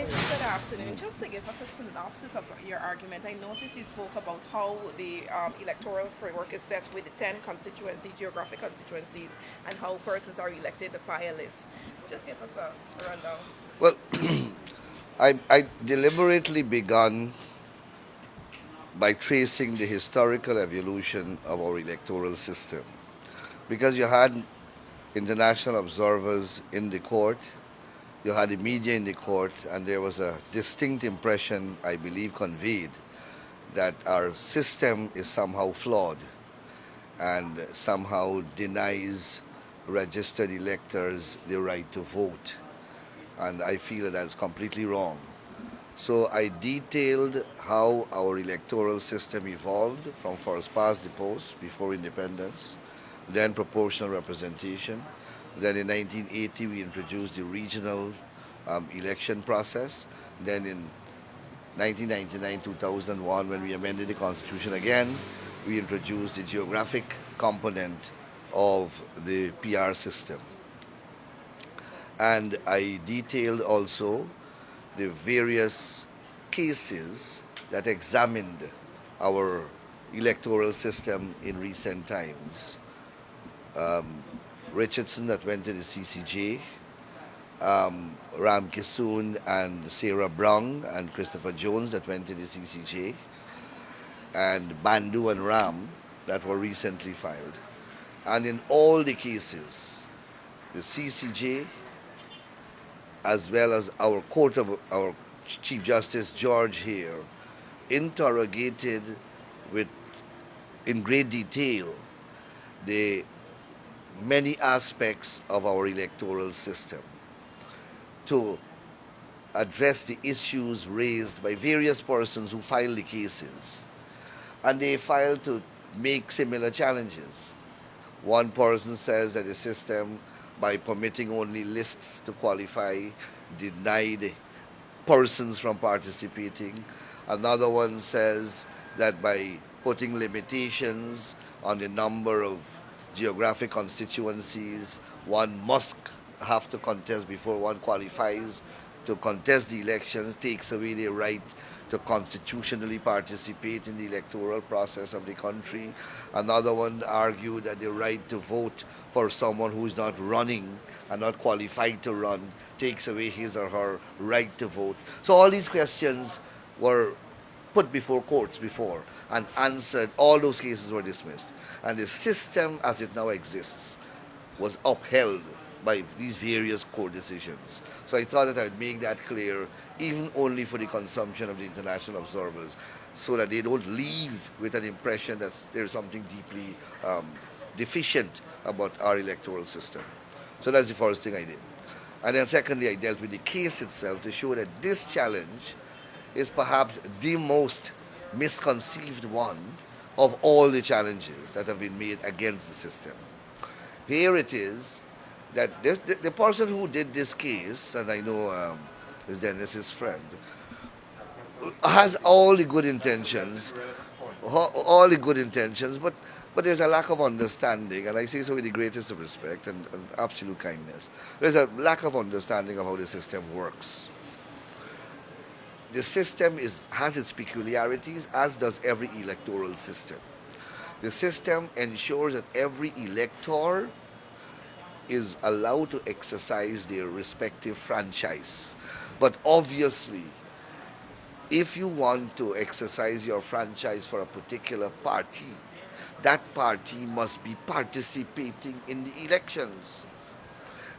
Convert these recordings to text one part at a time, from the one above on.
Good afternoon. Just to give us a synopsis of your argument, I noticed you spoke about how the electoral framework is set with the 10 constituency, geographic constituencies, and how persons are elected via list. Just give us a rundown. Well, I deliberately begun by tracing the historical evolution of our electoral system because you had international observers in the court, you had the media in the court, and there was a distinct impression, I believe, conveyed that our system is somehow flawed and somehow denies registered electors the right to vote. And I feel that that's completely wrong. So I detailed how our electoral system evolved from first past the post before independence, then proportional representation. Then in 1980 we introduced the regional election process. Then in 1999-2001 when we amended the constitution again, we introduced the geographic component of the PR system. And I detailed also the various cases that examined our electoral system in recent times. Richardson that went to the CCJ, Ram Kisoon and Sarah Brown and Christopher Jones that went to the CCJ, and Bandu and Ram that were recently filed. And in all the cases, the CCJ as well as our court of our Chief Justice George here interrogated with in great detail the many aspects of our electoral system to address the issues raised by various persons who filed the cases. And they filed to make similar challenges. One person says that the system, by permitting only lists to qualify, denied persons from participating. Another one says that by putting limitations on the number of geographic constituencies, one must have to contest before one qualifies to contest the elections, takes away their right to constitutionally participate in the electoral process of the country. Another one argued that the right to vote for someone who is not running and not qualified to run takes away his or her right to vote. So all these questions were put before courts before and answered. All those cases were dismissed. And the system as it now exists was upheld by these various court decisions. So I thought that I'd make that clear, even only for the consumption of the international observers, so that they don't leave with an impression that there's something deeply deficient about our electoral system. So that's the first thing I did. And then secondly, I dealt with the case itself to show that this challenge is perhaps the most misconceived one of all the challenges that have been made against the system. Here it is that the person who did this case, and I know is Dennis's friend, has all the good intentions, all the good intentions, but there's a lack of understanding, and I say so with the greatest of respect and absolute kindness. There's a lack of understanding of how the system works. The system has its peculiarities, as does every electoral system. The system ensures that every elector is allowed to exercise their respective franchise. But obviously, if you want to exercise your franchise for a particular party, that party must be participating in the elections.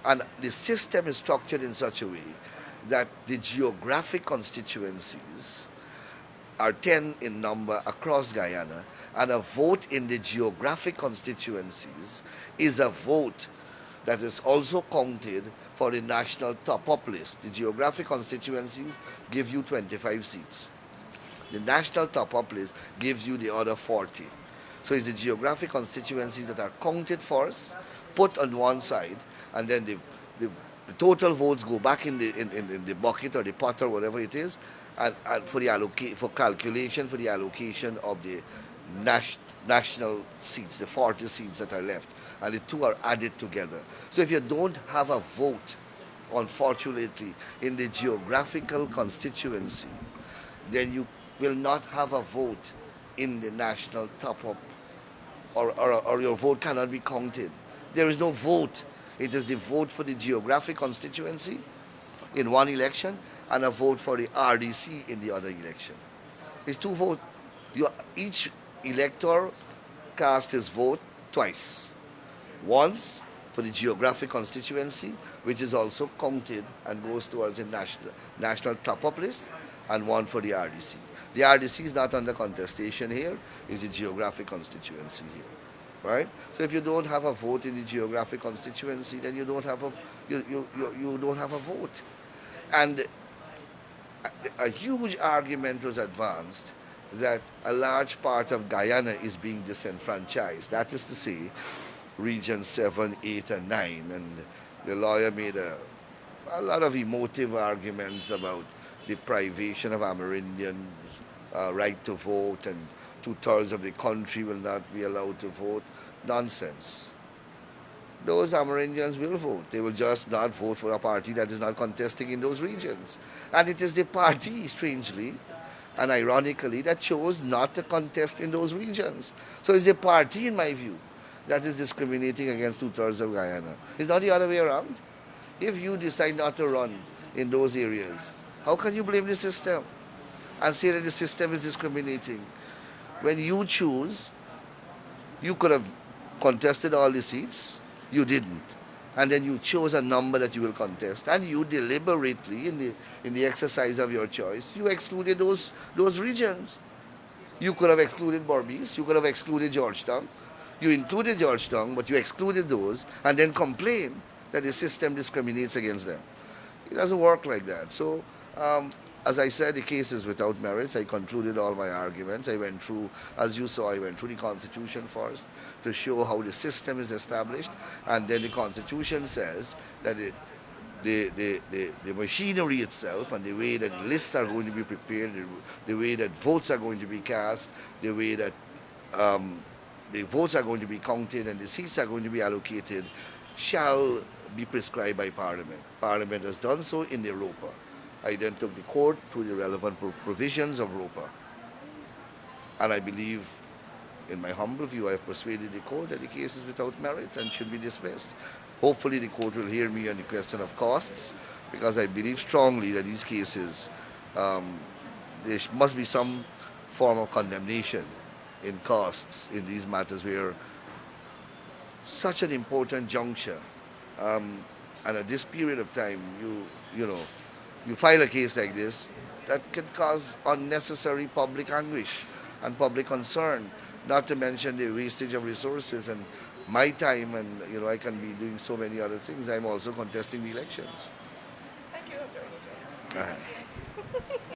And the system is structured in such a way that the geographic constituencies are 10 in number across Guyana, and a vote in the geographic constituencies is a vote that is also counted for the national top-up list. The geographic constituencies give you 25 seats. The national top-up list gives you the other 40. So it's the geographic constituencies that are counted first, put on one side, and then the total votes go back in the bucket or the pot or whatever it is, and for calculation for the allocation of the national seats, the 40 seats that are left, and the two are added together. So if you don't have a vote unfortunately, in the geographical constituency, then you will not have a vote in the national top-up, or your vote cannot be counted. There is no vote. It is the vote for the geographic constituency in one election and a vote for the RDC in the other election. It's two votes. Each elector cast his vote twice. Once for the geographic constituency, which is also counted and goes towards the national top-up list, and one for the RDC. The RDC is not under contestation here, it's the geographic constituency here. Right? So if you don't have a vote in the geographic constituency, then you don't have you don't have a vote. And a huge argument was advanced that a large part of Guyana is being disenfranchised. That is to say, regions 7, 8, and 9. And the lawyer made a lot of emotive arguments about the privation of Amerindians' right to vote, and two-thirds of the country will not be allowed to vote. Nonsense. Those Amerindians will vote. They will just not vote for a party that is not contesting in those regions. And it is the party, strangely and ironically, that chose not to contest in those regions. So it's the party, in my view, that is discriminating against two-thirds of Guyana. It's not the other way around. If you decide not to run in those areas, how can you blame the system and say that the system is discriminating? When you choose, you could have contested all the seats. You didn't. And then you chose a number that you will contest. And you deliberately, in the exercise of your choice, you excluded those regions. You could have excluded Berbice. You could have excluded Georgetown. You included Georgetown, but you excluded those and then complain that the system discriminates against them. It doesn't work like that. So, as I said, the case is without merits. I concluded all my arguments. I went through, as you saw, I went through the Constitution first to show how the system is established. And then the Constitution says that the machinery itself and the way that lists are going to be prepared, the way that votes are going to be cast, the way that the votes are going to be counted and the seats are going to be allocated shall be prescribed by Parliament. Parliament has done so in the ROPA. I then took the court through the relevant provisions of ROPA. And I believe, in my humble view, I have persuaded the court that the case is without merit and should be dismissed. Hopefully the court will hear me on the question of costs, because I believe strongly that these cases, there must be some form of condemnation in costs in these matters where such an important juncture, and at this period of time, you file a case like this that can cause unnecessary public anguish and public concern, not to mention the wastage of resources and my time, and I can be doing so many other things. I'm also contesting the elections. Thank you, Attorney General.